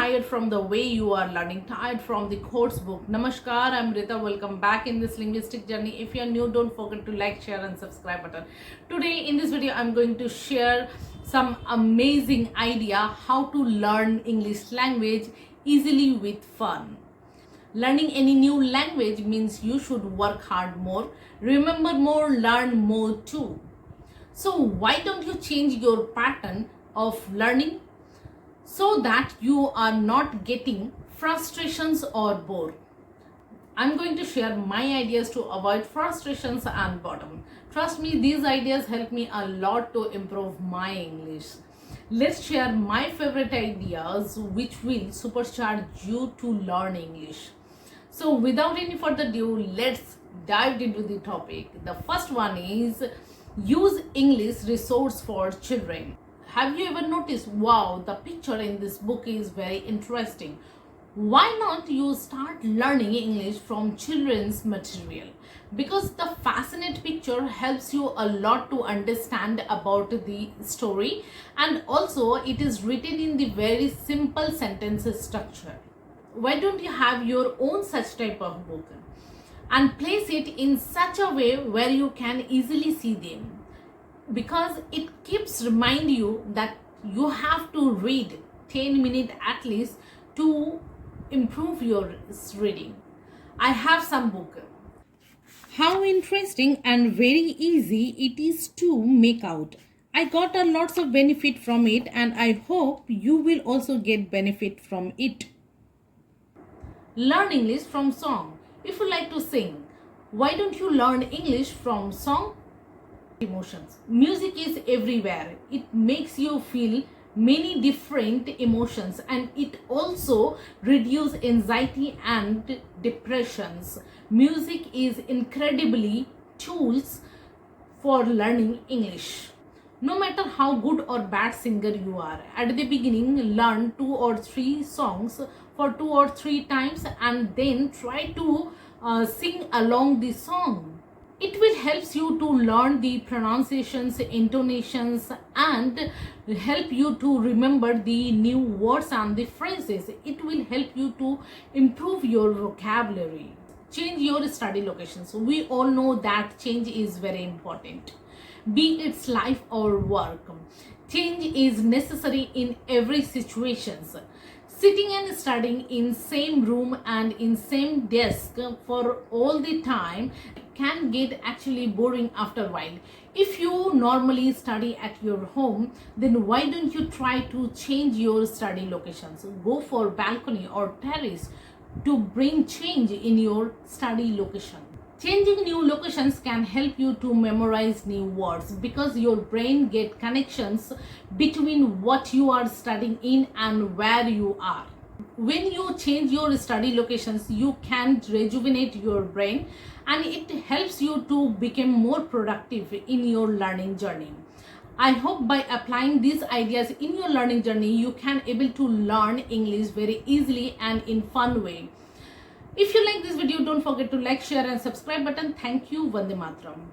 tired from the way you are learning, tired from the course book? Namaskar, I'm Rita. Welcome back in this linguistic journey. If you are new, don't forget to like, share and subscribe button. Today in this video, I'm going to share some amazing idea how to learn English language easily with fun. Learning any new language means you should work hard more, remember more, learn more too. So why don't you change your pattern of learning so that you are not getting frustrations or bored? I'm going to share my ideas to avoid frustrations and boredom. Trust me, these ideas help me a lot to improve my English. Let's share my favorite ideas which will supercharge you to learn English. So without any further ado, let's dive into the topic. The first one is use English resource for children. Have you ever noticed, wow, the picture in this book is very interesting? Why not you start learning English from children's material? Because the fascinating picture helps you a lot to understand about the story, and also it is written in the very simple sentence structure. Why don't you have your own such type of book and place it in such a way where you can easily see them? Because it keeps remind you that you have to read 10 minutes at least to improve your reading. I have some book. How interesting and very easy it is to make out. I got a lots of benefit from it, and I hope you will also get benefit from it. Learn English from song. If you like to sing, why don't you learn English from song? Emotions. Music is everywhere. It makes you feel many different emotions, and it also reduces anxiety and depressions. Music is incredibly tools for learning English. No matter how good or bad singer you are, at the beginning learn 2 or 3 songs for 2 or 3 times and then try to sing along the song. It will help you to learn the pronunciations, intonations, and help you to remember the new words and the phrases. It will help you to improve your vocabulary. Change your study locations. We all know that change is very important. Be it life or work, change is necessary in every situation. Sitting and studying in same room and in same desk for all the time can get actually boring after a while. If you normally study at your home, then why don't you try to change your study locations? Go for balcony or terrace to bring change in your study location. Changing new locations can help you to memorize new words because your brain gets connections between what you are studying in and where you are. When you change your study locations, you can rejuvenate your brain, and it helps you to become more productive in your learning journey. I hope by applying these ideas in your learning journey, you can able to learn English very easily and in fun way. If you like this video, don't forget to like, share and subscribe button. Thank you. Vande Mataram.